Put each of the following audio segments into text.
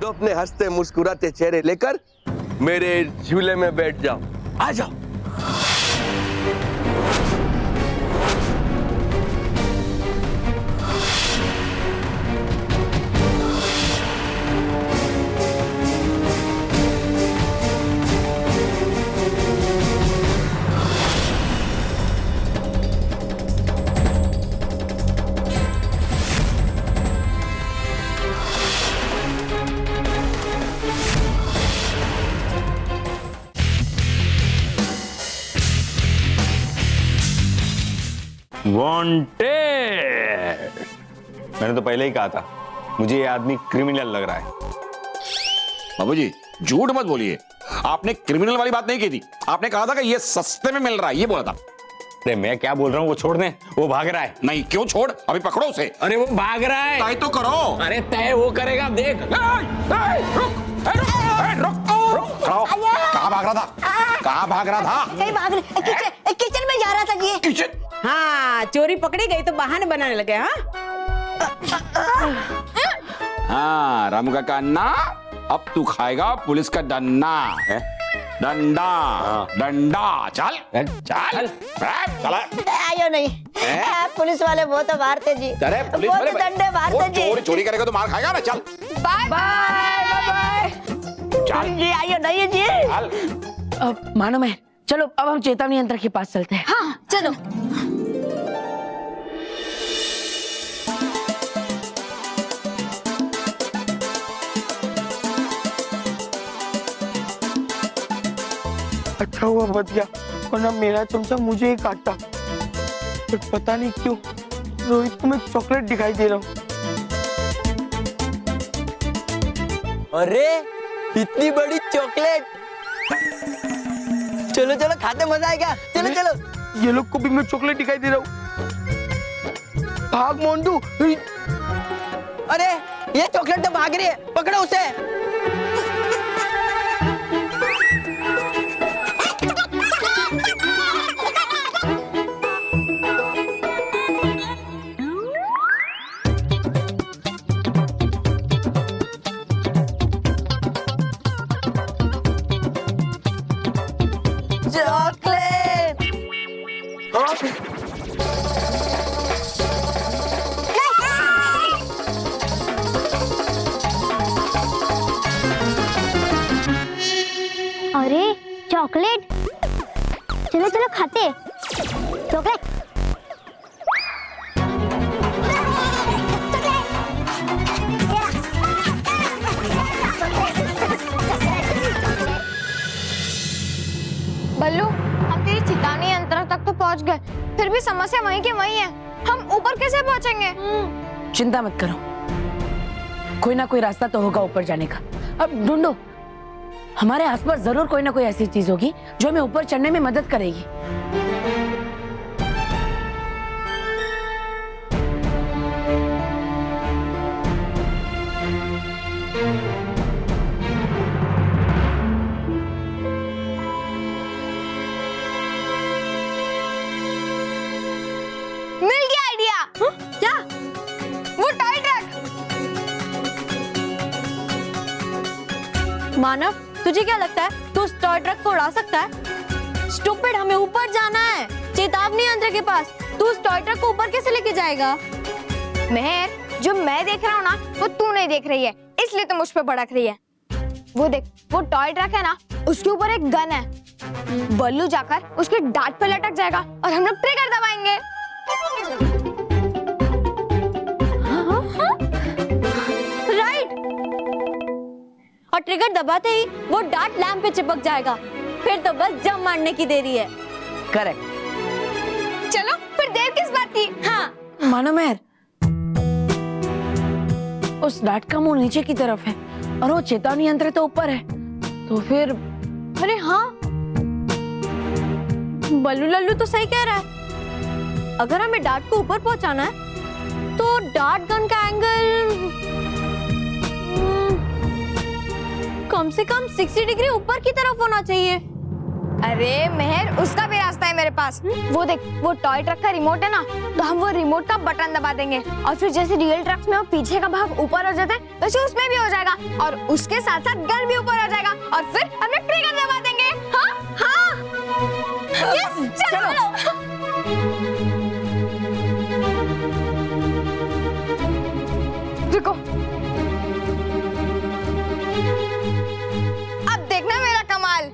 तो अपने हंसते मुस्कुराते चेहरे लेकर मेरे झूले में बैठ जाओ। आ जाओ। वांटेड। मैंने तो पहले ही कहा था मुझे ये आदमी क्रिमिनल लग रहा है। बाबूजी झूठ मत बोलिए, आपने क्रिमिनल वाली बात नहीं की थी, आपने कहा था कि ये सस्ते में मिल रहा है, ये बोला था। अरे मैं क्या बोल रहा हूँ, वो छोड़ दे, वो भाग रहा है। नहीं क्यों छोड़, अभी पकड़ो उसे। अरे वो भाग रहा है। तय तो करो। अरे तय वो करेगा, देख। कहाँ भाग रहा था, कहाँ भाग रहा था? कहीं भाग रहे, किचन में जा रहा था जी। किचन? हाँ, चोरी पकड़ी गई तो बहाने बनाने लगे। हाँ रामू का अन्ना, अब तू खाएगा पुलिस का डंडा। डंडा डंडा, चल चल चल। आयो नहीं, पुलिस वाले वो तो मारते जी। अरे पुलिस वाले डंडे मारते जी। चोरी करेगा तो मार खाएगा ना। चल बाय बाय बाय। चल जी आयो नहीं जी। चल। मानो मैं, चलो अब हम चेतावनी यंत्र के पास चलते हैं। हाँ चलो। अच्छा हुआ बच गया, वरना मेरा चमचा मुझे ही काटता। पर पता नहीं क्यों रोहित को मैं चॉकलेट दिखाई दे रहा हूँ। अरे इतनी बड़ी चॉकलेट। चलो चलो खाते मजा आएगा। चलो चलो। ये लोग को भी मैं चॉकलेट दिखाई दे रहा हूँ। भाग मोंटू। अरे ये चॉकलेट तो भाग रही है, पकड़ो उसे। अरे चॉकलेट, चलो चलो खाते चॉकलेट। बल्लू, हम तेरी चेतावनी यंत्र तक तो पहुंच गए, फिर भी समस्या वहीं की वहीं है। हम ऊपर कैसे पहुंचेंगे? चिंता मत करो, कोई ना कोई रास्ता तो होगा ऊपर जाने का। अब ढूंढो, हमारे आसपास जरूर कोई ना कोई ऐसी चीज होगी जो हमें ऊपर चढ़ने में मदद करेगी। मिल गया आइडिया। क्या? वो टॉय ट्रक। मानव, तुझे क्या लगता है तू उस टॉय ट्रक को उड़ा सकता है? स्टूपिड, हमें ऊपर जाना है, चेतावनी यंत्र के पास। तू उस टॉय ट्रक को ऊपर कैसे लेके जाएगा? मेहर, जो मैं देख रहा हूँ ना, वो तू नहीं देख रही है, इसलिए तो मुझ पे भड़क रही है। वो देख, वो टॉय ट्रक है ना, उसके ऊपर एक गन है। बल्लू जाकर उसके डांट पे लटक जाएगा और हम लोग ट्रिगर दबाएंगे। राइट। और ट्रिगर दबाते ही वो डार्ट लैंप पे चिपक जाएगा, फिर तो बस जंप मारने की देरी है। करेक्ट। चलो फिर देर किस बात की? हाँ। मानो मेहर, उस डाट का मुंह नीचे की तरफ है और वो चेतावनी यंत्र तो ऊपर है, तो फिर अरे हाँ, बल्लू लल्लू तो सही कह रहा है। अगर हमें डार्ट को ऊपर पहुंचाना है तो डार्ट गन का एंगल कम से कम 60 डिग्री ऊपर की तरफ होना चाहिए। अरे मेहर, उसका भी रास्ता है मेरे पास। वो देख, वो टॉय ट्रक का रिमोट है ना, तो हम वो रिमोट का बटन दबा देंगे और फिर जैसे रियल ट्रक्स में वो पीछे का भाग ऊपर हो जाता है, वैसे उसमें भी हो जाएगा और उसके साथ साथ गन भी ऊपर हो जाएगा और फिर हम लोग ट्रिगर दबा देंगे। हाँ हाँ, यस, चलो। रुको, अब देखना मेरा कमाल।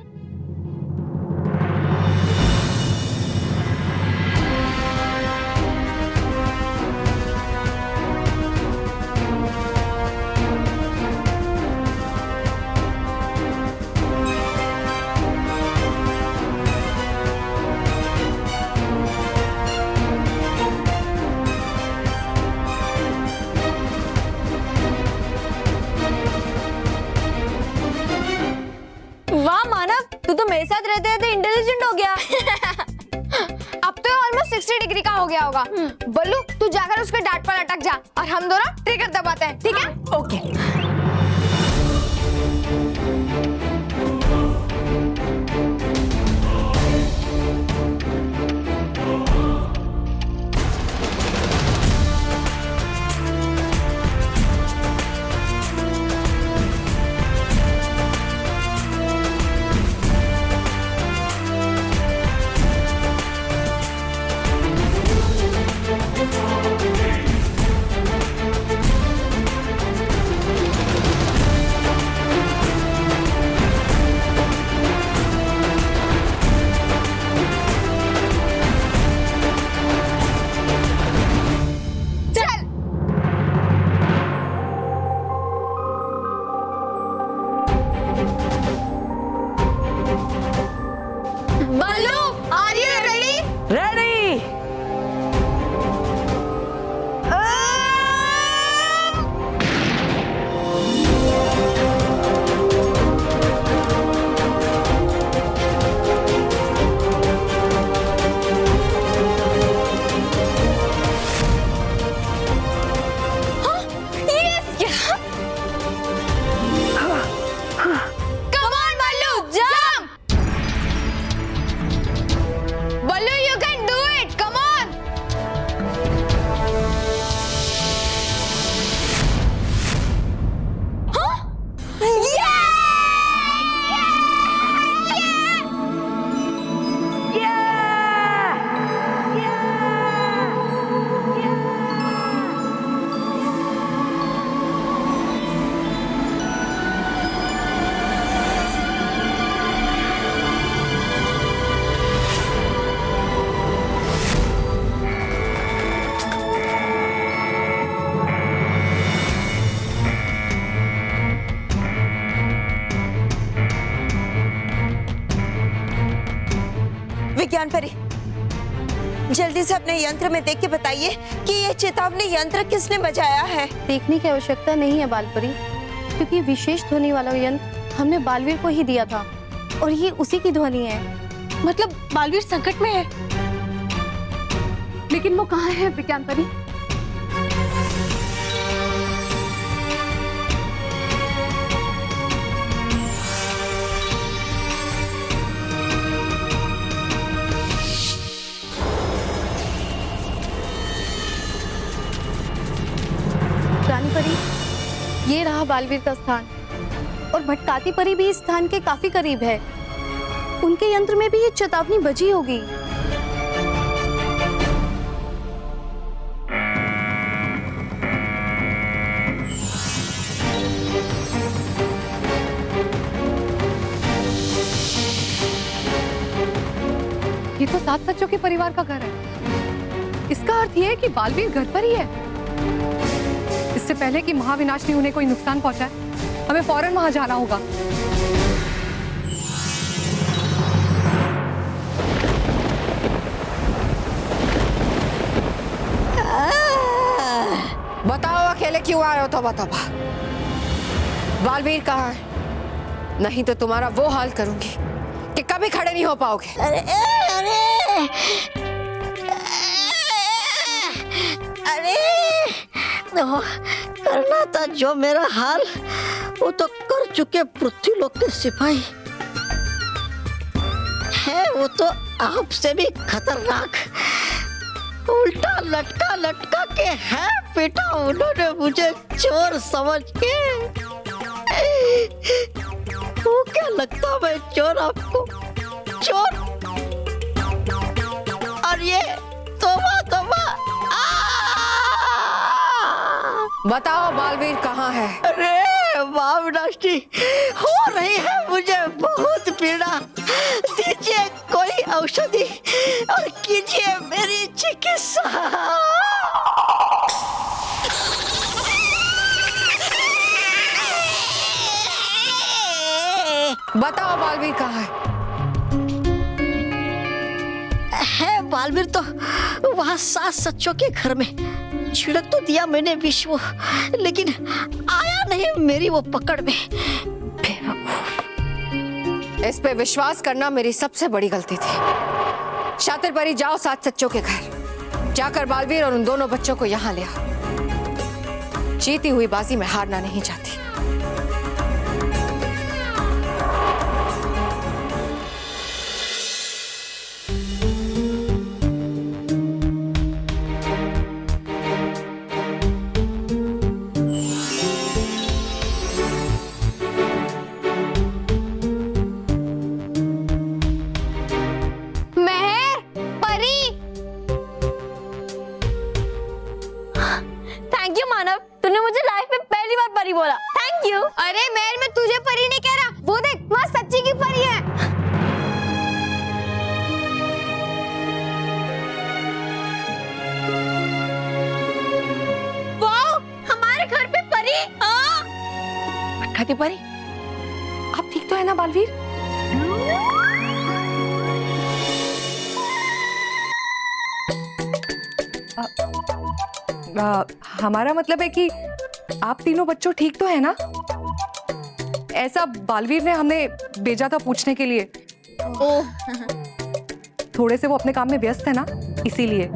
वाह मानव, तू तो मेरे साथ रहते रहते इंटेलिजेंट हो गया। अब तो ऑलमोस्ट 60 डिग्री का हो गया होगा। बल्लू, तू जाकर उसके डांट पर अटक जा और हम दोनों ट्रिगर दबाते हैं, ठीक है? Okay. Ballu, are you ready? Ready. Come on, Ballu, jump! Ballu, you can do it. Come on. Huh? विज्ञान परी, जल्दी से अपने यंत्र में देख के बताइए कि ये चेतावनी यंत्र किसने बजाया है। देखने की आवश्यकता नहीं है बालपरी, क्योंकि विशेष ध्वनि वाला यंत्र हमने बालवीर को ही दिया था और ये उसी की ध्वनि है। मतलब बालवीर संकट में है, लेकिन वो कहाँ है विज्ञान परी? रानी परी, ये रहा बालवीर का स्थान और भटकाती परी भी इस स्थान के काफी करीब है। उनके यंत्र में भी ये चेतावनी बजी होगी। ये तो सात सच्चों के परिवार का घर है। इसका अर्थ ये है कि बालवीर घर पर ही है। इससे पहले कि महाविनाश ने उन्हें कोई नुकसान पहुंचाए, हमें फौरन वहां जाना होगा। बताओ अकेले क्यों आए हो? तौबा तौबा। बालवीर कहाँ है? नहीं तो तुम्हारा वो हाल करूंगी कि कभी खड़े नहीं हो पाओगे। अरे अरे अरे तो करना था जो मेरा हाल वो तो कर चुके पृथ्वीलोक के सिपाही। है वो तो आपसे भी खतरनाक। उल्टा लटका लटका के है बेटा उन्होंने मुझे चोर समझ के। वो क्या लगता मैं चोर आपको? चोर? और ये तोबा तोबा। बताओ बालवीर कहाँ है? अरे माँ विनाशनी, हो रही है मुझे बहुत पीड़ा। दीजिए कोई औषधि और कीजिए मेरी चिकित्सा। बताओ बालवीर कहाँ है? बालवीर तो वहाँ सास सच्चों के घर में। छिड़क तो दिया मैंने विश्व, लेकिन आया नहीं मेरी वो पकड़ में। इस पे विश्वास करना मेरी सबसे बड़ी गलती थी। शातिर परी, जाओ सात सच्चों के घर, जाकर बालवीर और उन दोनों बच्चों को यहाँ ले आओ। जीती हुई बाजी में हारना नहीं चाहती। बोला थैंक यू। अरे मैं तुझे परी नहीं कह रहा, वो देख वहाँ सच्ची की परी है। वाओ, हमारे घर पे परी। खाती परी, आप ठीक तो है ना बालवीर? हमारा मतलब है कि आप तीनों बच्चों ठीक तो है ना? ऐसा बालवीर ने हमें भेजा था पूछने के लिए। थोड़े से वो अपने काम में व्यस्त है ना, इसीलिए।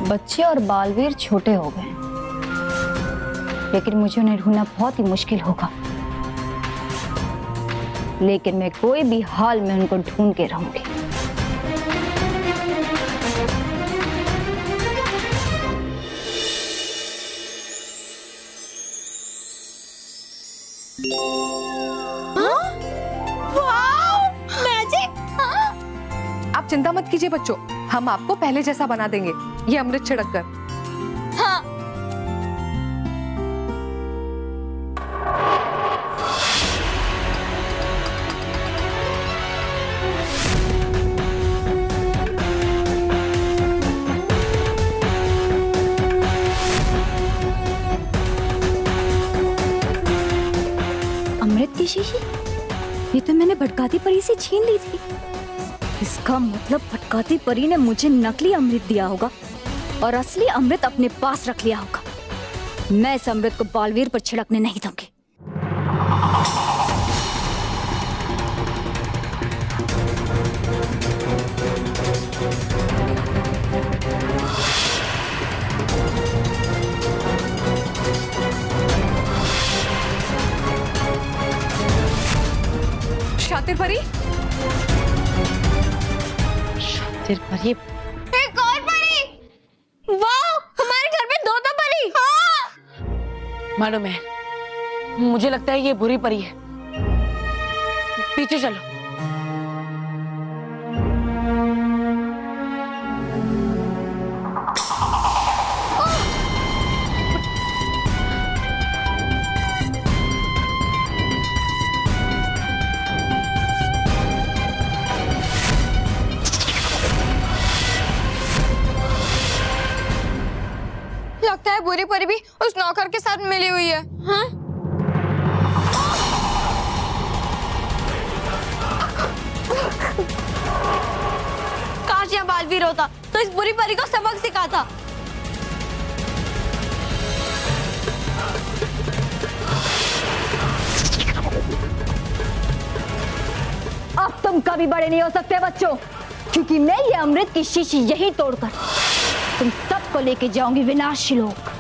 बच्चे और बालवीर छोटे हो गए, लेकिन मुझे उन्हें ढूंढना बहुत ही मुश्किल होगा। लेकिन मैं कोई भी हाल में उनको ढूंढ के रहूंगी। आप चिंता मत कीजिए बच्चों, हम आपको पहले जैसा बना देंगे, ये अमृत छिड़क कर। हाँ। अमृत की शीशी? ये तो मैंने भटकाती परी से छीन ली थी। इसका मतलब भटकाती परी ने मुझे नकली अमृत दिया होगा और असली अमृत अपने पास रख लिया होगा। मैं इस अमृत को बालवीर पर छिड़कने नहीं दूंगी। शातिर परी, शातिर परी, एक और परी। वाओ, हमारे घर पे दो परी। हाँ। मालूम है, मुझे लगता है ये बुरी परी है। पीछे चलो। लगता है बुरी परी भी उस नौकर के साथ मिली हुई है। हाँ? काश यहाँ बालवीर होता तो इस बुरी परी को सबक सिखाता। अब तुम कभी बड़े नहीं हो सकते बच्चों, क्योंकि मैं ये अमृत की शीशी यही तोड़कर तुम सबको लेके जाऊंगी विनाशी लोक।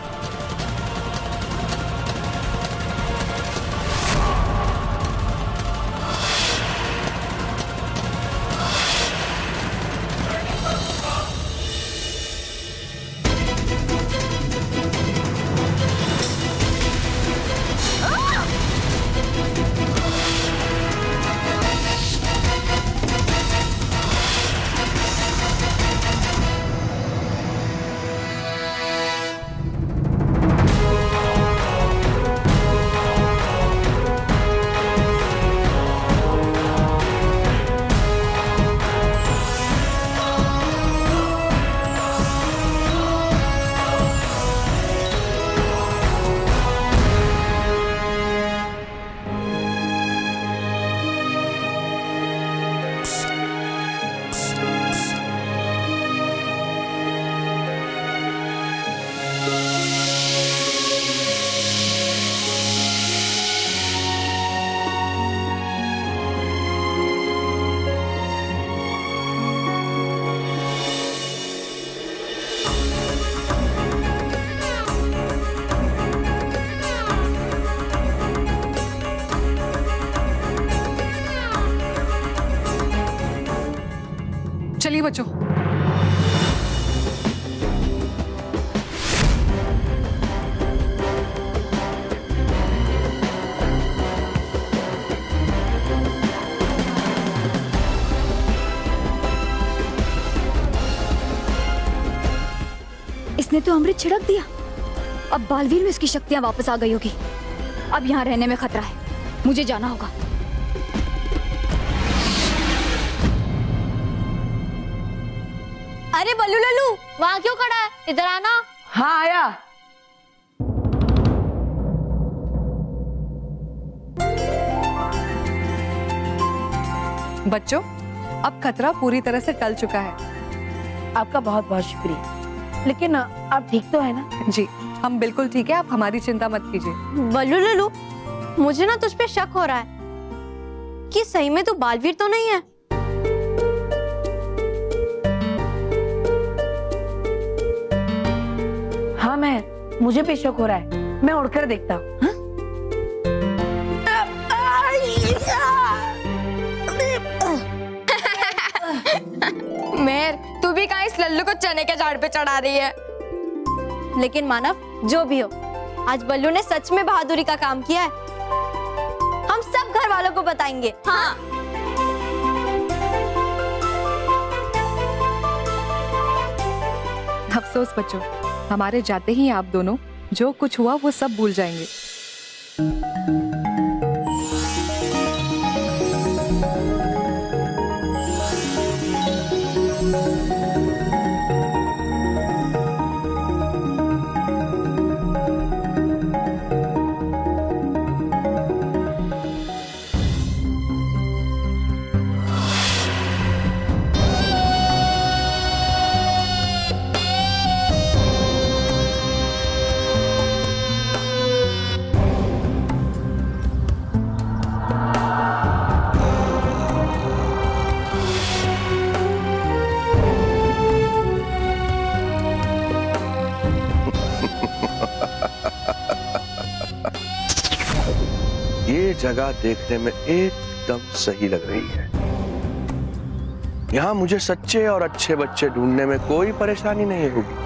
बच्चों। इसने तो अमृत छिड़क दिया। अब बालवीर में उसकी शक्तियां वापस आ गई होगी। अब यहाँ रहने में खतरा है, मुझे जाना होगा। अरे बल्लू लल्लू, वहाँ क्यों खड़ा है? इधर आना। हाँ आया। बच्चों, अब खतरा पूरी तरह से टल चुका है। आपका बहुत बहुत शुक्रिया, लेकिन आप ठीक तो है ना? जी, हम बिल्कुल ठीक है, आप हमारी चिंता मत कीजिए। बल्लू लल्लू, मुझे ना तुझ पे शक हो रहा है कि सही में तू बालवीर तो नहीं है। हाँ मुझे भी शक हो रहा है, मैं उड़कर देखता हूँ। मेहर, तू भी कहाँ इस लल्लू को चने के झाड़ पे चढ़ा रही है? लेकिन मानव, जो भी हो, आज बल्लू ने सच में बहादुरी का काम किया है। हम सब घर वालों को बताएंगे। हाँ। अफसोस बच्चों, हमारे जाते ही आप दोनों जो कुछ हुआ वो सब भूल जाएंगे। ये जगह देखने में एकदम सही लग रही है। यहाँ मुझे सच्चे और अच्छे बच्चे ढूंढने में कोई परेशानी नहीं होगी।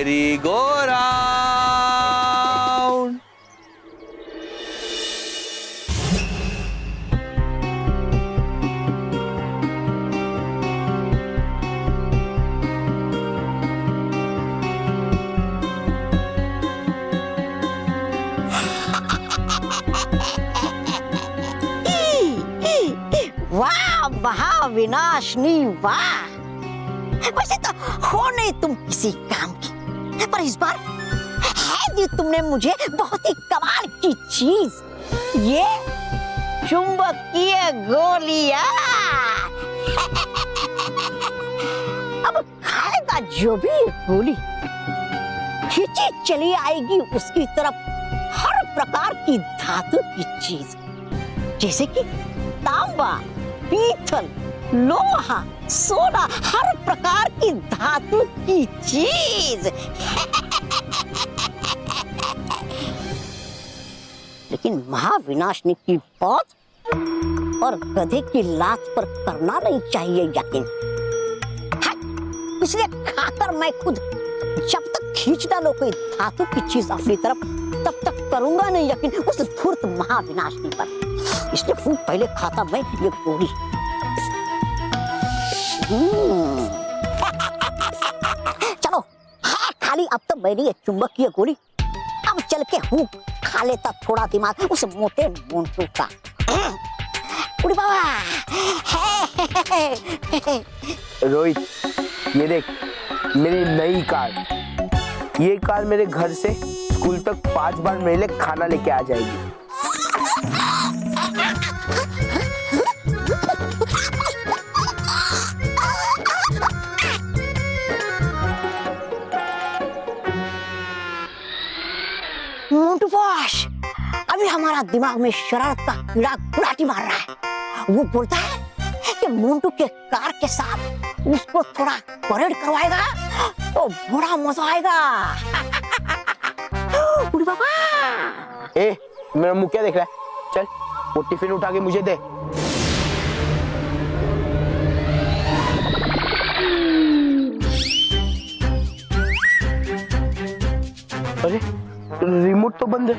Merry-go-round. वाह महाविनाशनी वाह। वैसे तो हो नहीं तुम किसी काम की, पर इस बार है दी तुमने मुझे बहुत ही कमाल की चीज, ये चुंबकीय गोलियां। अब खाएगा जो भी गोली खींची चली आएगी उसकी तरफ हर प्रकार की धातु की चीज, जैसे कि तांबा, पीतल, लोहा, सोना, हर प्रकार की धातु की चीज। लेकिन महाविनाशनी की बात और गधे की लात पर करना नहीं चाहिए यकीन। इसलिए खाकर मैं खुद जब तक खींच डालो कोई धातु की चीज अपनी तरफ, तब तक करूंगा नहीं यकीन उस धूर्त महाविनाशनी पर। इसलिए खूब पहले खाता मैं ये गोली। चलो हाँ, खाली अब तो मेरी ये चुंबकीय गोली। अब चल के हूँ खा लेता थोड़ा दिमाग उस मोटे मोंटू का। उड़ी बाबा। रोहित, ये देख मेरी नई कार। ये कार मेरे घर से स्कूल तक 5 बार मेरे लिए खाना लेके आ जाएगी। मोंटू बॉस, अभी हमारा दिमाग में शरारत का कीड़ा गुड़ाटी मार रहा है। वो बोलता है कि मोंटू के कार के साथ उसको थोड़ा परेड करवाएगा तो बड़ा मजा आएगा। उड़ी बाबा। ए, मेरा मुंह क्या देख रहा है? चल वो टिफिन उठा के मुझे दे। अरे रिमोट तो बंद है,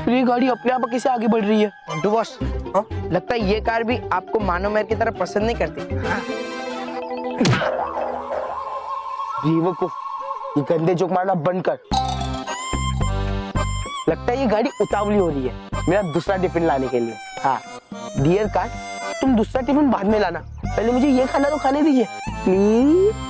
फिर ये गाड़ी अपने आप कैसे आगे बढ़ रही है? मंटू बॉस, हाँ? लगता है ये कार भी आपको मानो मेयर की तरह पसंद नहीं करती। बेवकूफ, ये गंदे जोक मारना बंद कर। लगता है ये गाड़ी उतावली हो रही है मेरा दूसरा टिफिन लाने के लिए। हाँ डियर कार, तुम दूसरा टिफिन बाद में लाना, पहले मुझे ये खाना तो खाने दीजिए प्लीज।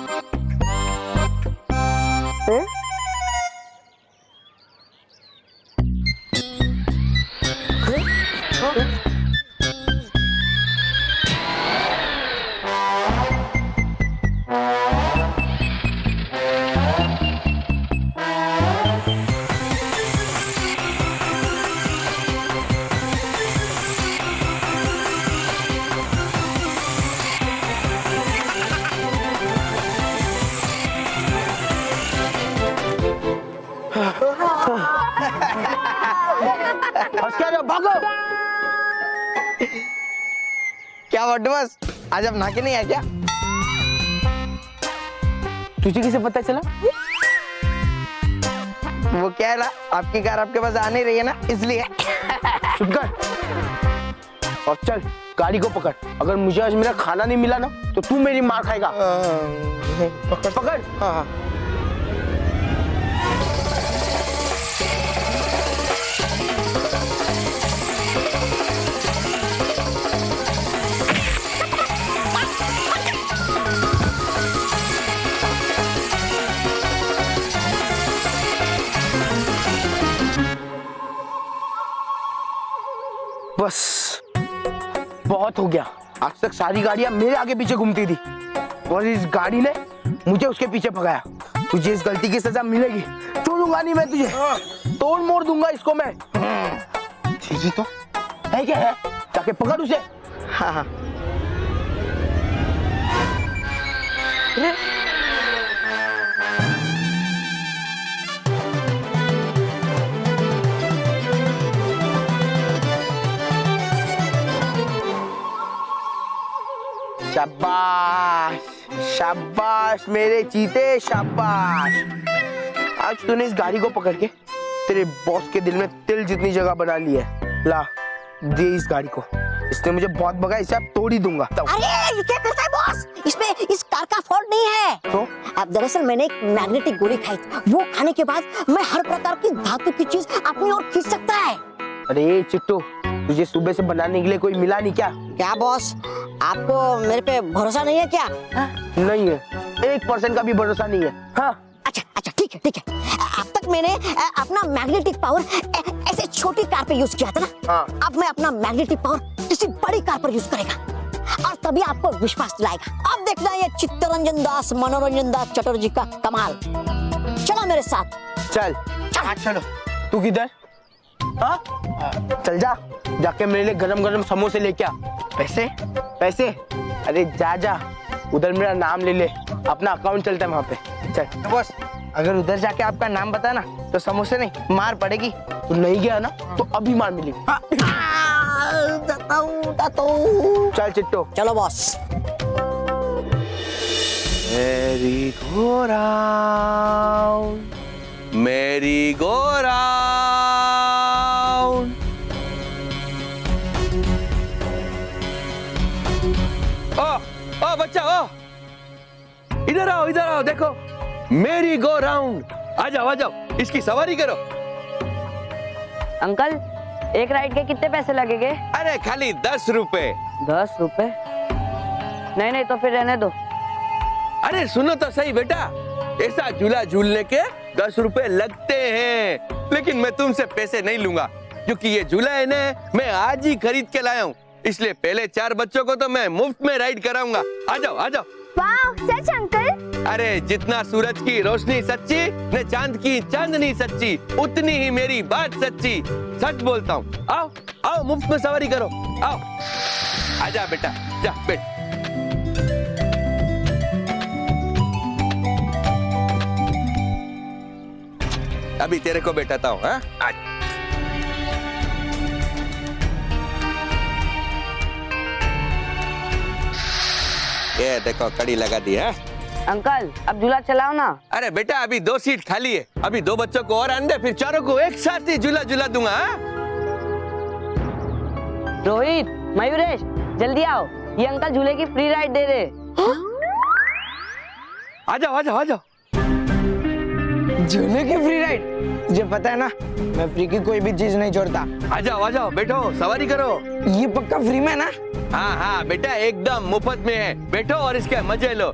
भागो। क्या मंटू बॉस, आज आप नहा के नहीं आए क्या? तुझे कैसे पता चला? वो क्या है ना, आपकी कार आपके पास आ नहीं रही है ना, इसलिए। चुप कर और चल गाड़ी को पकड़। अगर मुझे आज मेरा खाना नहीं मिला ना तो तू मेरी मार खाएगा। पकड़ पकड़। हाँ। बस बहुत हो गया। आज तक सारी गाड़ियां मेरे आगे पीछे घूमती थी और इस गाड़ी ने मुझे उसके पीछे भगाया। तुझे इस गलती की सजा मिलेगी। छोड़ूंगा नहीं मैं तुझे, तोड़ मोड़ दूंगा इसको मैं। ठीक तो है क्या है? जाके पकड़ उसे। हाँ हाँ। शाबाश शाबाश मेरे चीते, शाबाश। आज तूने इस गाड़ी को पकड़ के तेरे बॉस के दिल में तिल जितनी जगह बना ली है। ला दे इस गाड़ी को, इसने मुझे बहुत भगा, इसे अब तोड़ ही दूंगा। अरे ये क्या करता है बॉस? इसमें इस कार का फॉल्ट नहीं है। तो अब दरअसल मैंने एक मैग्नेटिक गोली खाई थी, वो खाने के बाद मैं हर प्रकार की धातु की चीज अपनी ओर खींच सकता है। अरे चिट्टू, तुझे सुबह से बनाने के लिए कोई मिला नहीं क्या? क्या बॉस, आपको मेरे पे भरोसा नहीं है क्या? नहीं है, 1% का भी भरोसा नहीं है। हाँ अच्छा अच्छा ठीक है ठीक है। अब तक मैंने अपना मैग्नेटिक पावर ऐसे छोटी कार पे यूज किया था ना। हाँ। अब मैं अपना मैग्नेटिक पावर किसी बड़ी कार पर यूज करेगा और तभी आपको विश्वास दिलाएगा। अब देखना ये चित्तरंजन दास मनोरंजन दास चटर्जी का कमाल। चलो मेरे साथ। चल। चलो। तू किधर? हाँ चल जा, जाके मेरे लिए गरम गरम समोसे लेके आ। पैसे पैसे, अरे जा जा, उधर मेरा नाम ले ले, अपना अकाउंट चलता है वहाँ पे। चल बॉस, अगर उधर जाके आपका नाम बता ना तो समोसे नहीं मार पड़ेगी। तो नहीं गया ना तो अभी मार मिलेगी। चल चिट्टो। चलो बॉस। मेरी गो राउंड, मेरी गो राउंड। ओ बच्चा, ओ इधर आओ, देखो मेरी गो राउंड। आ जाओ, इसकी सवारी करो। अंकल, एक राइड के कितने पैसे लगेंगे? अरे खाली 10 रुपए। 10 रुपए? नहीं तो फिर रहने दो। अरे सुनो तो सही बेटा, ऐसा झूला झूलने के 10 रुपए लगते हैं, लेकिन मैं तुमसे पैसे नहीं लूंगा, क्योंकि ये झूला है ना, मैं आज ही खरीद के लाया हूँ, इसलिए पहले 4 बच्चों को तो मैं मुफ्त में राइड कराऊंगा। आ जाओ। वाह, सच अंकल? अरे जितना सूरज की रोशनी सच्ची न चांद की चांदनी सच्ची, उतनी ही मेरी बात सच्ची। सच बोलता हूँ। आओ, मुफ्त में सवारी करो। आओ, आजा बेटा, जा बैठ। अभी तेरे को बैठाता हूँ। हाँ, आज ये देखो कड़ी लगा दी है। अंकल, अब झूला चलाओ ना। अरे बेटा, अभी 2 सीट खाली है, अभी 2 बच्चों को और आने दे, फिर चारों को एक साथ ही झूला दूंगा। हाँ? रोहित, मयूरेश, जल्दी आओ, ये अंकल झूले की फ्री राइड दे रहे। आ जाओ। झूले की फ्री राइड? तुझे पता है ना, मैं फ्री की कोई भी चीज नहीं छोड़ता। आ जाओ, बैठो, सवारी करो। ये पक्का फ्री में ना? हाँ बेटा, एकदम मुफ्त में है, बैठो और इसके मजे लो।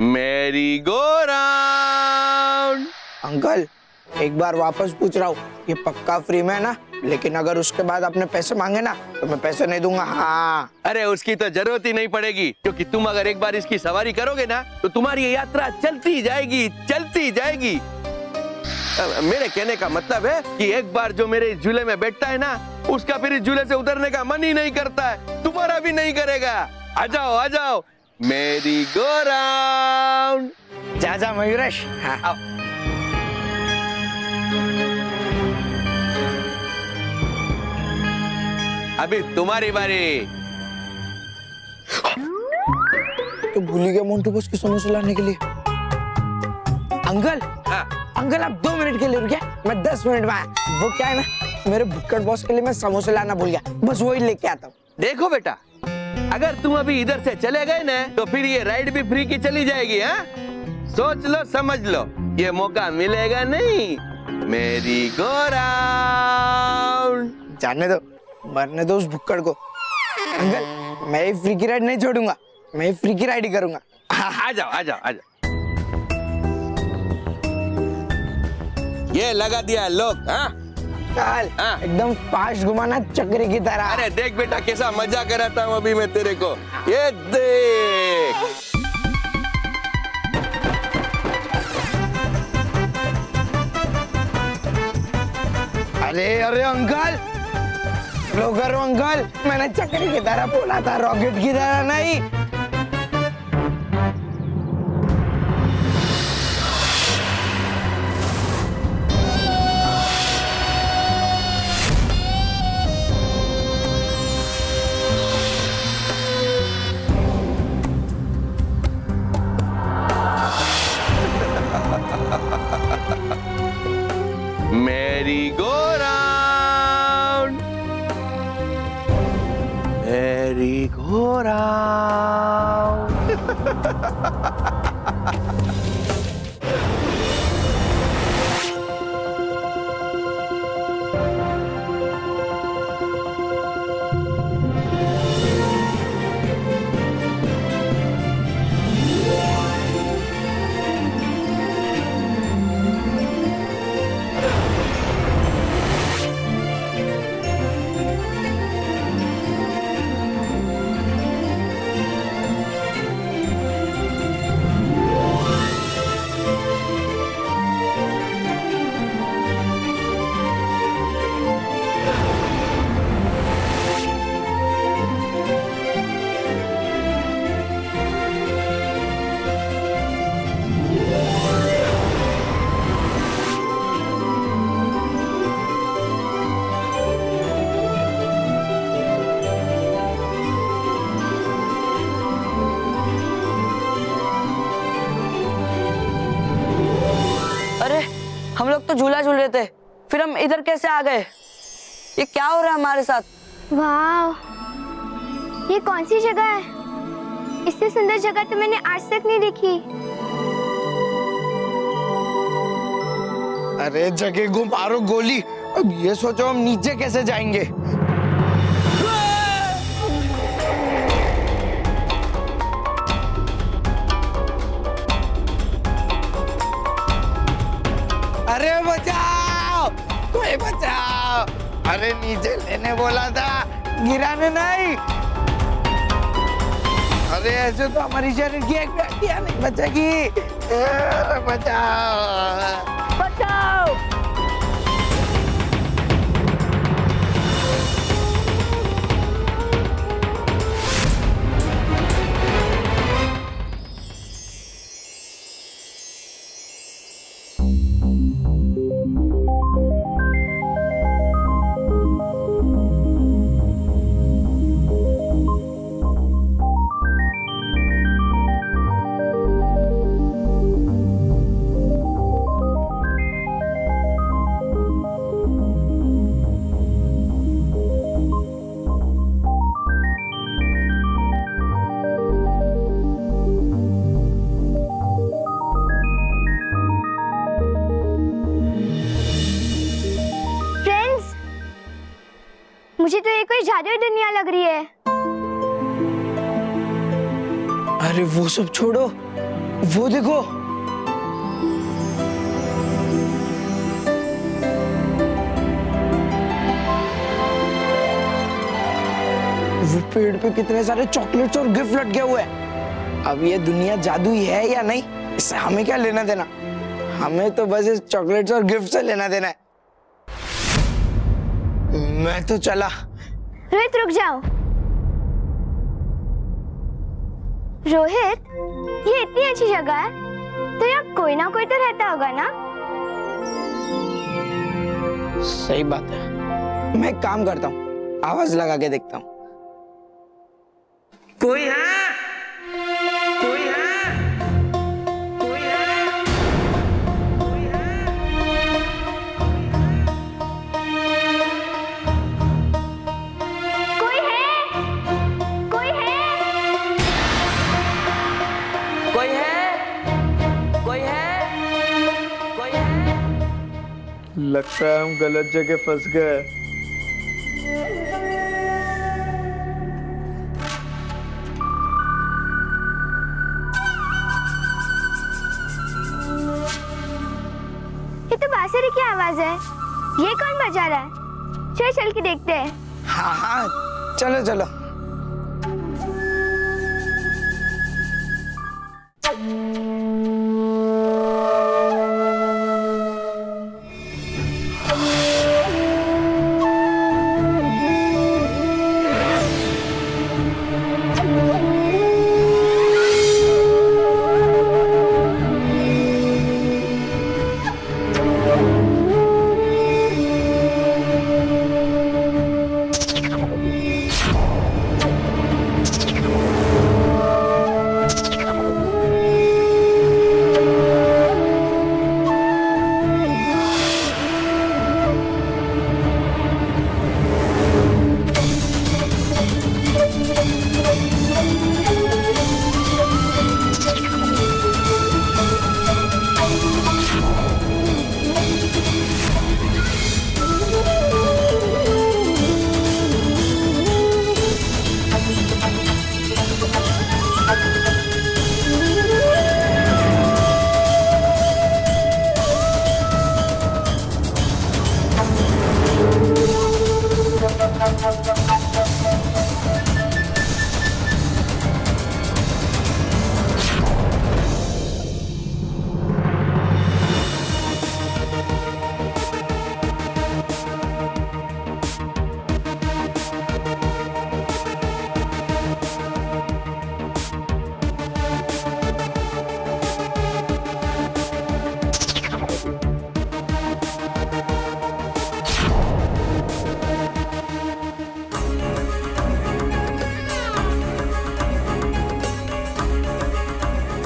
मेरी गो राउंड। अंकल, एक बार वापस पूछ रहा हूँ, ये पक्का फ्री में है ना? लेकिन अगर उसके बाद आपने पैसे मांगे ना तो मैं पैसे नहीं दूंगा। हाँ। अरे उसकी तो जरूरत ही नहीं पड़ेगी, क्योंकि तुम अगर एक बार इसकी सवारी करोगे ना तो तुम्हारी ये यात्रा चलती जाएगी। मेरे कहने का मतलब है कि एक बार जो मेरे झूले में बैठता है ना, उसका फिर इस झूले से उतरने का मन ही नहीं करता है, तुम्हारा भी नहीं करेगा। आ जाओ, मेरी गो राउंड। जा मयूरेश। हाँ। आओ। अभी तुम्हारी बारी। तो भूल गया मोन्टू बॉस की समोसे लाने के लिए। अंकल, हाँ। अंकल आप 2 मिनट के लिए रुके, मैं 10 मिनट में आया। वो क्या है ना, मेरे भुक्कड़ बॉस के लिए मैं समोसे लाना भूल गया, बस वही लेके आता हूँ। देखो बेटा, अगर तुम अभी इधर से चले गए ना तो फिर ये राइड भी फ्री की चली जाएगी। हाँ, सोच लो, समझ लो, ये मौका मिलेगा नहीं। मेरी गो राउंड। जाने दो, मरने दो उस भुक्कड़ को। अंकल, मैं ये फ्री की राइड नहीं छोड़ूंगा, मैं ये फ्री की राइड ही करूंगा। आ जाओ। ये लगा दिया लोग। हाँ, हाँ। एकदम फास्ट घुमाना चक्री की तरह। अरे देख बेटा, कैसा मजा कराता हूँ अभी मैं तेरे को, ये देख। अरे अंकल, लो करो अंकल, मैंने चक्री की तरह बोला था, रॉकेट की तरह नहीं। मेरी गो राउंड, मेरी गो राउंड। तो झूला झूल रहे थे, फिर हम इधर कैसे आ गए? ये क्या हो रहा है हमारे साथ? वाह, ये कौन सी जगह है? इससे सुंदर जगह तो मैंने आज तक नहीं देखी। अरे जगह को मारो गोली। अब ये सोचो हम नीचे कैसे जाएंगे। अरे बचाओ, कोई बचाओ। अरे नीचे लेने बोला था, गिराने नहीं। अरे ऐसे तो हमारी शरीर की एक भी हड्डियां नहीं बचेगी। अरे बचाओ, बचाओ। मुझे तो ये कोई जादुई दुनिया लग रही है। अरे वो सब छोड़ो, वो देखो। वो पेड़ पे कितने सारे चॉकलेट्स और गिफ्ट लटके हुए हैं। अब ये दुनिया जादुई है या नहीं, इससे हमें क्या लेना देना। हमें तो बस इस चॉकलेट्स और गिफ्ट से लेना देना है। मैं तो चला। रोहित रुक जाओ। रोहित, ये इतनी अच्छी जगह है तो यहाँ कोई ना कोई तो रहता होगा ना? सही बात है। मैं एक काम करता हूँ, आवाज लगा के देखता हूँ। कोई है? कोई है? कोई है? कोई है? कोई है? कोई है? कोई है? कोई है? कोई है? लगता है हम गलत जगह फंस गए। ये तो बांसुरी की आवाज है। ये कौन बजा रहा है? चल चल के देखते हैं। हाँ हाँ, चलो चलो।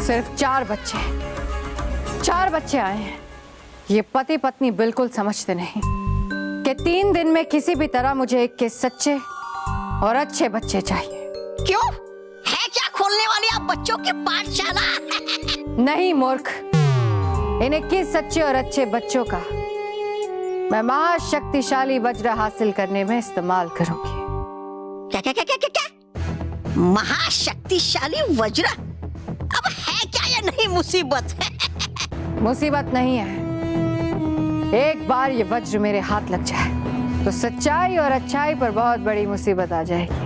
सिर्फ 4 बच्चे आए हैं। ये पति पत्नी बिल्कुल समझते नहीं कि 3 दिन में किसी भी तरह मुझे 21 सच्चे और अच्छे बच्चे चाहिए। क्यों है क्या खोलने वाली आप बच्चों की पाठशाला? नहीं मूर्ख, इन 21 सच्चे और अच्छे बच्चों का मैं महाशक्तिशाली वज्र हासिल करने में इस्तेमाल करूंगी। क्या क्या क्या क्या क्या क्या? महाशक्तिशाली वज्र? अब है क्या ये नहीं मुसीबत? मुसीबत नहीं है, एक बार ये वज्र मेरे हाथ लग जाए तो सच्चाई और अच्छाई पर बहुत बड़ी मुसीबत आ जाएगी।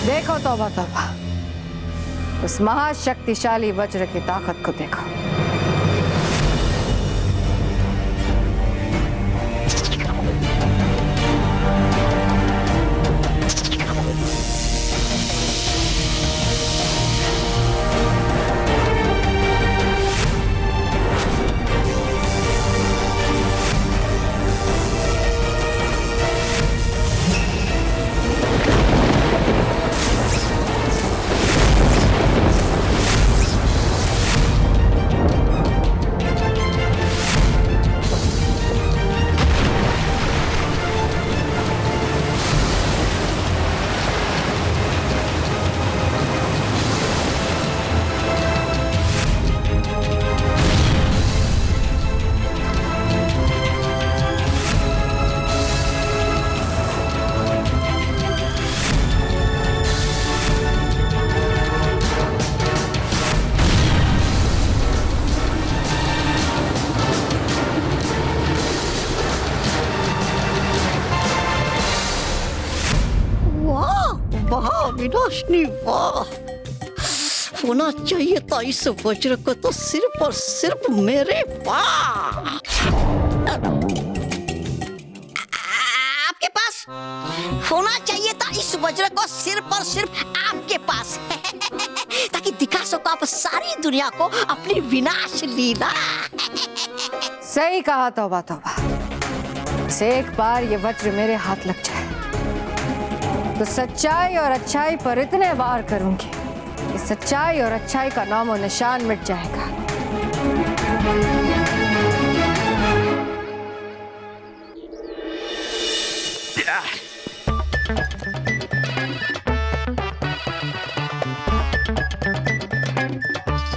देखो तौबा तौबा, उस महाशक्तिशाली वज्र की ताकत को देखो। विनाशनी वाह, होना चाहिए था इस वज्र को तो सिर्फ और सिर्फ मेरे पास। आपके पास होना चाहिए था इस वज्र को सिर्फ और सिर्फ आपके पास ताकि दिखा सको आप सारी दुनिया को अपनी विनाश लीला। सही कहा तौबा तौबा, से एक बार ये वज्र मेरे हाथ लग जाए तो सच्चाई और अच्छाई पर इतने वार करूंगी कि सच्चाई और अच्छाई का नाम और निशान मिट जाएगा।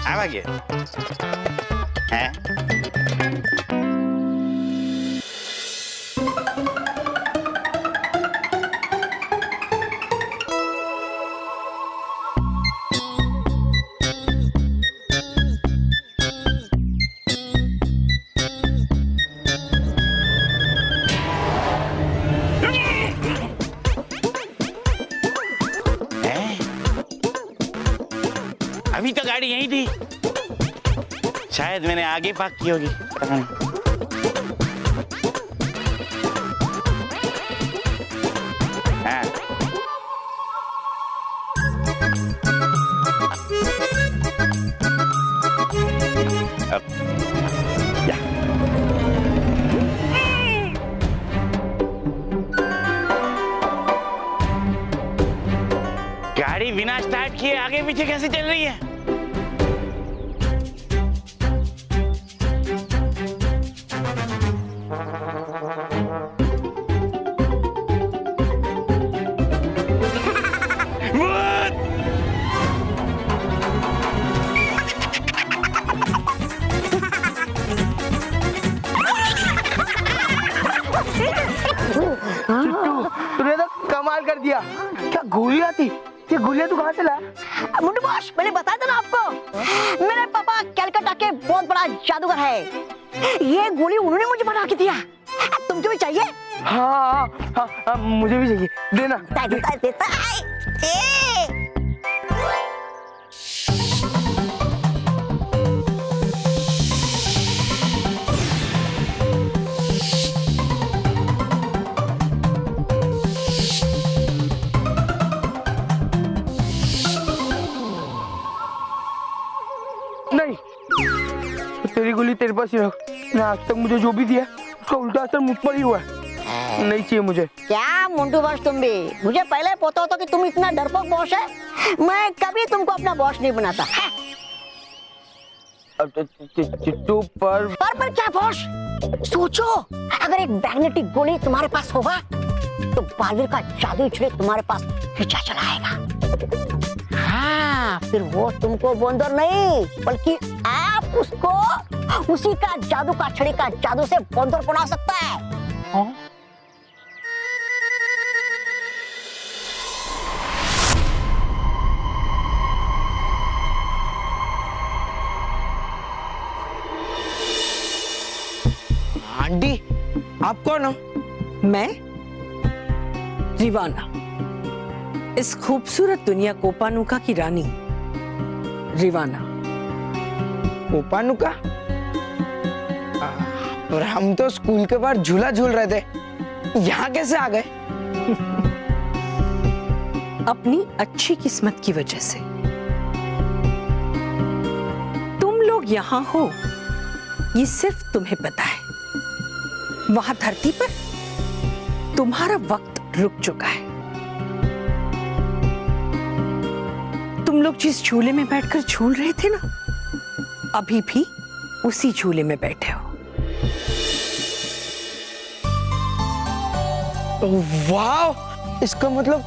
आवाज़ है? अभी तो गाड़ी यहीं थी, शायद मैंने आगे पार्क की होगी। हाँ। गाड़ी बिना स्टार्ट किए आगे पीछे कैसे चल रही है? तूने तो कमाल कर दिया। क्या गोलियां थी? ये गोलियां तू कहाँ से लाया? मुंडू बॉस, मैंने बताया था ना आपको, मेरे पापा कलकत्ता के बहुत बड़ा जादूगर है। ये गोली उन्होंने मुझे बना के दिया। तुमको भी चाहिए? हाँ, मुझे भी चाहिए, देना। देता है। नहीं, तेरी गोली तेरे पास ही रख। आज तक मुझे जो भी दिया उसका उल्टा असर मुझ पर ही हुआ है। नहीं चाहिए मुझे। क्या मुंटू बॉस तुम भी, मुझे पहले पता होता कि तुम इतना डरपोक बॉस है, मैं कभी तुमको अपना बॉस नहीं बनाता। चिट्टू पर क्या बॉस? सोचो, अगर एक मैग्नेटिक गोली तुम्हारे पास होगा तो बालवीर का जादुई छुरी तुम्हारे पास खींचा चलाएगा। हाँ, फिर वो तुमको बंदर नहीं बल्कि आप उसको उसी का जादू का छड़ी का जादू से बंदर बना सकता है। हाँ? आंटी, आप कौन हो? मैं रिवाना, इस खूबसूरत दुनिया कोपानुका की रानी रिवाना। कोपानुका? पर हम तो स्कूल के बाहर झूला झूल रहे थे, यहाँ कैसे आ गए? अपनी अच्छी किस्मत की वजह से। तुम लोग यहाँ हो ये सिर्फ तुम्हें पता है। वहां धरती पर तुम्हारा वक्त रुक चुका है। तुम लोग जिस झूले में बैठकर झूल रहे थे ना, अभी भी उसी झूले में बैठे हो। वाह, इसका मतलब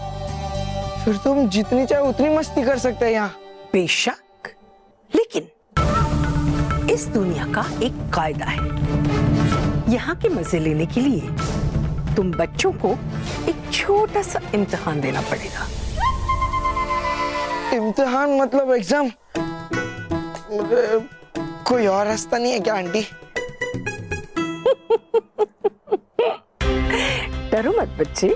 फिर तो हम जितनी चाहे उतनी मस्ती कर सकते हैं यहाँ। बेशक, लेकिन इस दुनिया का एक कायदा है। यहाँ के मजे लेने के लिए तुम बच्चों को एक छोटा सा इम्तिहान देना पड़ेगा। इम्तिहान मतलब एग्जाम? कोई और रास्ता नहीं है क्या आंटी? डरो मत बच्चे,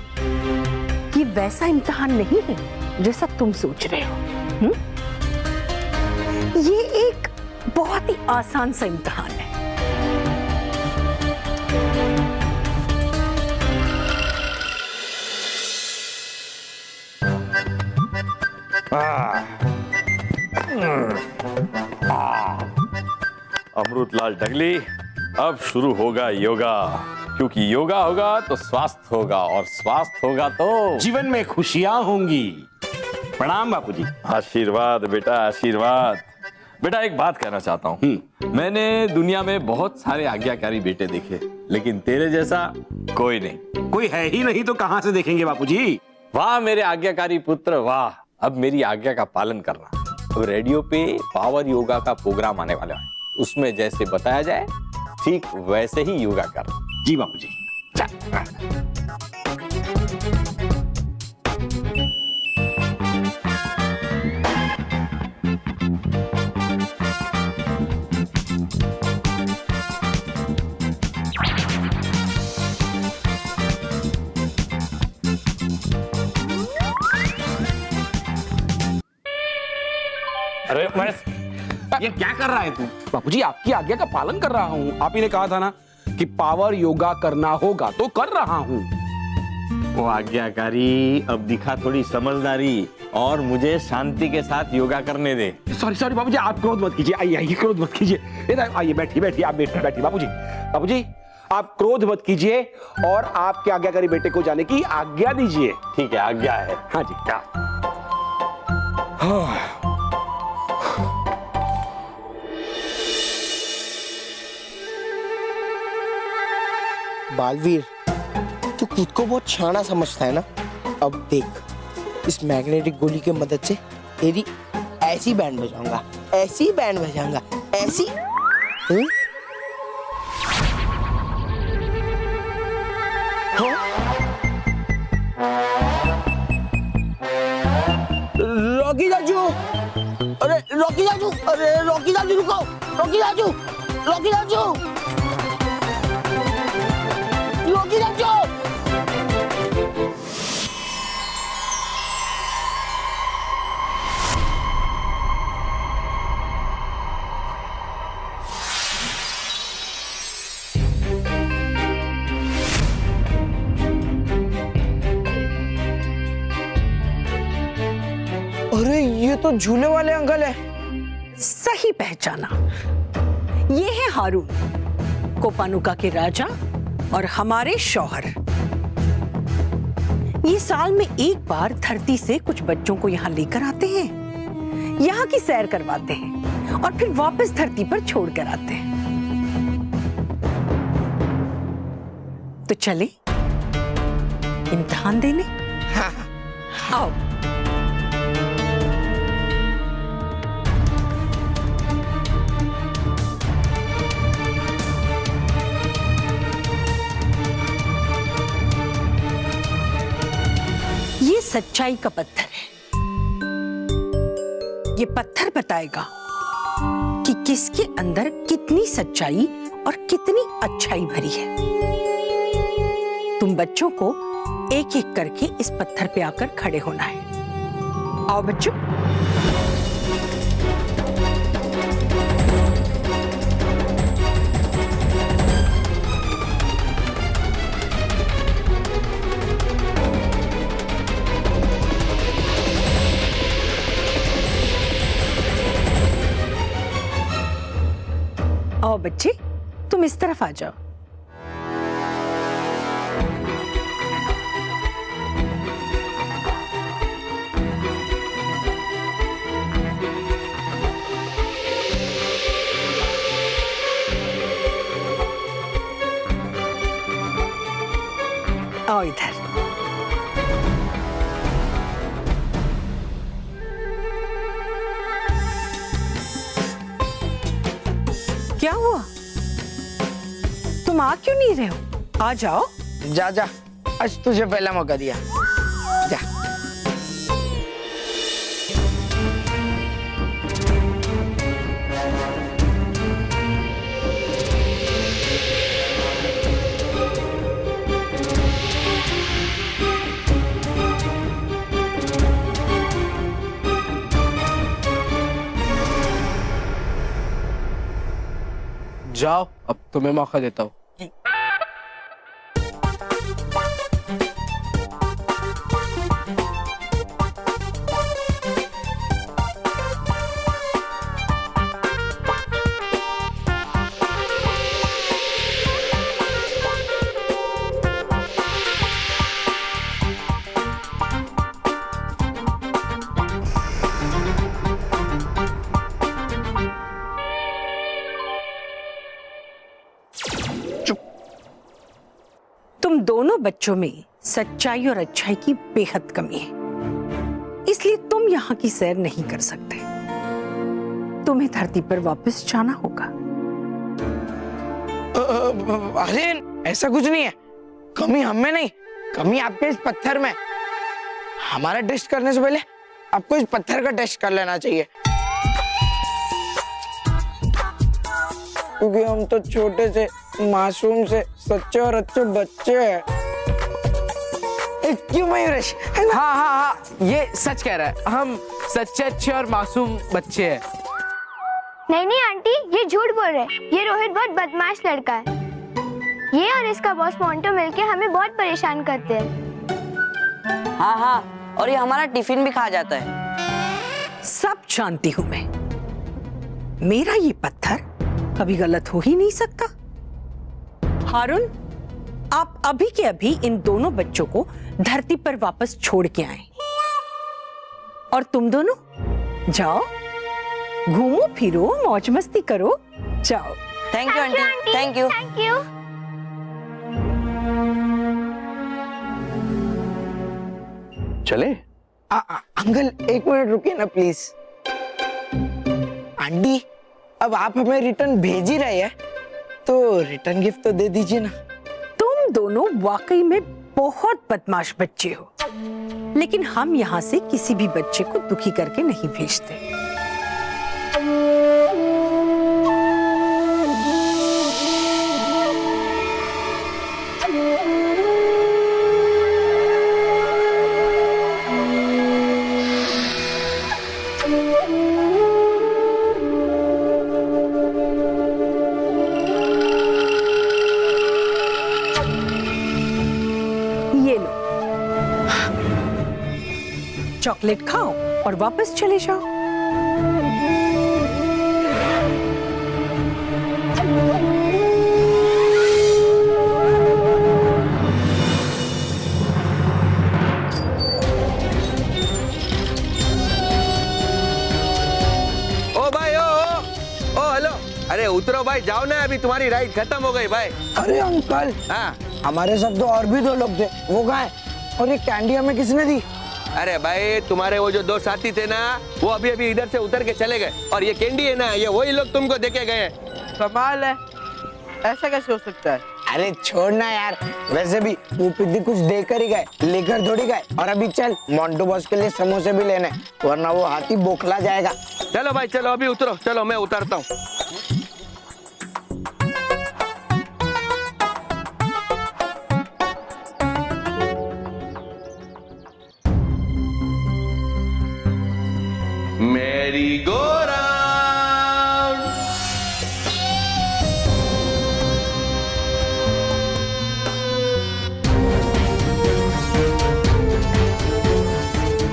ये वैसा इम्तिहान नहीं है जैसा तुम सोच रहे हो। ये एक बहुत ही आसान सा इम्तिहान है। अमृतलाल डगली, अब शुरू होगा योगा, क्योंकि योगा होगा तो स्वास्थ्य होगा, और स्वास्थ्य होगा तो जीवन में खुशियां होंगी। प्रणाम बापूजी। आशीर्वाद बेटा, आशीर्वाद। बेटा एक बात कहना चाहता हूँ, मैंने दुनिया में बहुत सारे आज्ञाकारी बेटे देखे, लेकिन तेरे जैसा कोई नहीं। कोई है ही नहीं तो कहां से देखेंगे बापूजी? वाह मेरे आज्ञाकारी पुत्र, वाह। अब मेरी आज्ञा का पालन करना। अब रेडियो पे पावर योगा का प्रोग्राम आने वाला है, उसमें जैसे बताया जाए ठीक वैसे ही योगा कर। जी बापूजी। अरे मैं ये क्या कर रहा है तू? बापूजी आपकी आज्ञा का पालन कर रहा हूँ। आप ही ने कहा था ना कि पावर योगा करना होगा, तो कर रहा हूँ। वो आज्ञाकारी, अब दिखा थोड़ी समझदारी और मुझे शांति के साथ योगा करने दे। सॉरी बाबूजी, आप क्रोध मत कीजिए। आइए क्रोध मत कीजिए। आइए बैठिए, आप बैठिए बाबूजी आप क्रोध मत कीजिए और आपके आज्ञाकारी बेटे को जाने की आज्ञा दीजिए। ठीक है, आज्ञा है। हाँ जी। क्या? बालवीर, तू खुद को बहुत शाना समझता है ना? अब देख, इस मैग्नेटिक गोली की मदद से तेरी ऐसी बैंड बजाऊंगा, ऐसी बैंड बजाऊंगा, ऐसी। रॉकी जाजू, अरे रॉकी जाजू, अरे रॉकी जाजू रुको, Rocky Jaju, Rocky Jaju, Rocky Jaju. अरे ये तो झूले वाले अंकल है। सही पहचाना, ये है हारून, कोपानुका के राजा और हमारे शौहर। ये साल में एक बार धरती से कुछ बच्चों को यहाँ लेकर आते हैं, यहाँ की सैर करवाते हैं और फिर वापस धरती पर छोड़ कर आते हैं। तो चले इम्तिहान देने? हाँ, आओ। ये सच्चाई का पत्थर है। ये पत्थर बताएगा कि किसके अंदर कितनी सच्चाई और कितनी अच्छाई भरी है। तुम बच्चों को एक एक करके इस पत्थर पे आकर खड़े होना है। आओ बच्चों। आओ बच्चे, तुम इस तरफ आ जाओ। आओ इधर। क्या हुआ? तुम आ क्यों नहीं रहे हो? आ जाओ। जा जा, आज तुझे पहला मौका दिया, जा। जाओ, अब तुम्हें मौका देता हूँ। तुम दोनों बच्चों में सच्चाई और अच्छाई की बेहद कमी है, इसलिए तुम यहाँ की सैर नहीं कर सकते। तुम्हें धरती पर वापस जाना होगा। अरे ऐसा कुछ नहीं है, कमी हम में नहीं, कमी आपके इस पत्थर में। हमारा टेस्ट करने से पहले आपको इस पत्थर का टेस्ट कर लेना चाहिए, क्योंकि हम तो छोटे से मासूम से सच्चे और अच्छे बच्चे हैं। क्यों मयूरेश? है ना? हाँ हाँ हाँ, ये सच कह रहा है, हम सच्चे अच्छे और मासूम बच्चे हैं। नहीं नहीं आंटी, ये झूठ बोल रहे हैं। ये रोहित बहुत बदमाश लड़का है। ये और इसका बॉस मोंटो मिलके हमें बहुत परेशान करते हैं। हाँ हाँ, और ये हमारा टिफिन भी खा जाता है। सब जानती हूं मैं, मेरा ये पत्थर कभी गलत हो ही नहीं सकता। हारून, आप अभी के अभी इन दोनों बच्चों को धरती पर वापस छोड़ के आए, और तुम दोनों जाओ, घूमो फिरो, मौज मस्ती करो, जाओ। Thank you aunty, thank you. Thank you. चले? अंकल एक मिनट रुकिए ना प्लीज। आंटी, अब आप हमें रिटर्न भेज ही रहे हैं, तो रिटर्न गिफ्ट तो दे दीजिए ना। तुम दोनों वाकई में बहुत बदमाश बच्चे हो, लेकिन हम यहाँ से किसी भी बच्चे को दुखी करके नहीं भेजते। ये लो, चॉकलेट खाओ और वापस चले जाओ। भाई जाओ ना, अभी तुम्हारी राइड खत्म हो गई भाई। अरे अंकल, हाँ हमारे साथ तो और भी 2 लोग थे, वो कहाँ है? और ये कैंडी हमें किसने दी? अरे भाई तुम्हारे वो जो 2 साथी थे ना, वो अभी अभी इधर से उतर के चले गए, और ये कैंडी है ना, ये वही लोग तुमको देके गए। कमाल है, ऐसा कैसे हो सकता है? अरे छोड़ना यार, वैसे भी वो पिद्दी कुछ देकर ही गए, लेकर थोड़ी गए। और अभी चल मोंटू बॉस के लिए समोसे भी लेने, वरना वो हाथी बोखला जाएगा। चलो भाई चलो, अभी उतरो, चलो मैं उतरता हूँ। मेरी गोरा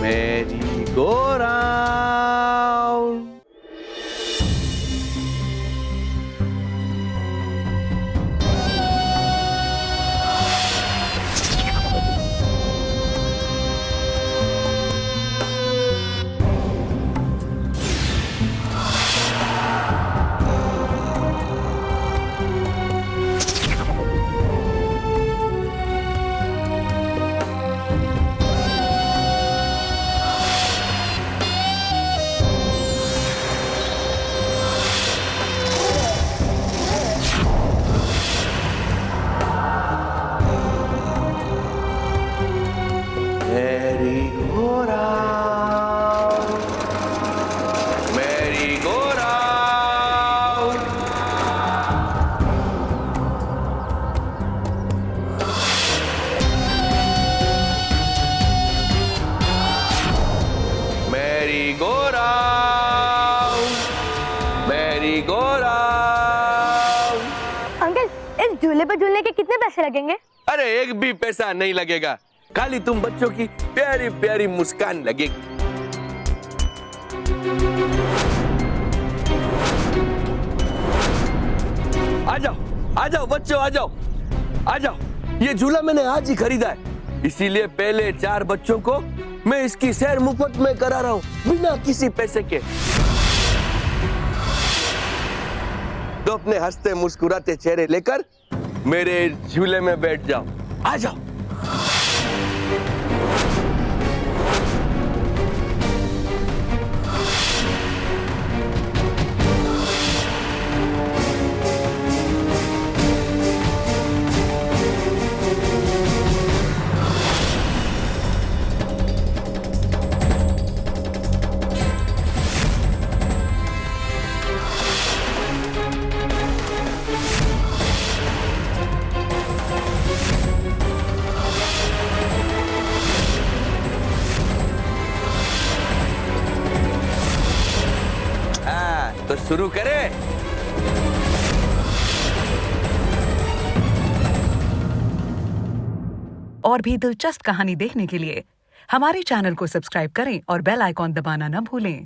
मेरी गोरा झूले पर झूलने के कितने पैसे लगेंगे? अरे एक भी पैसा नहीं लगेगा, खाली तुम बच्चों की प्यारी प्यारी मुस्कान लगेगी। आ जाओ बच्चों, आ जाओ। ये झूला मैंने आज ही खरीदा है, इसीलिए पहले 4 बच्चों को मैं इसकी सैर मुफ्त में करा रहा हूँ, बिना किसी पैसे के। तो अपने हंसते मुस्कुराते चेहरे लेकर मेरे झूले में बैठ जाओ, आ जाओ। तो शुरू करें। और भी दिलचस्प कहानी देखने के लिए हमारे चैनल को सब्सक्राइब करें और बेल आइकॉन दबाना न भूलें।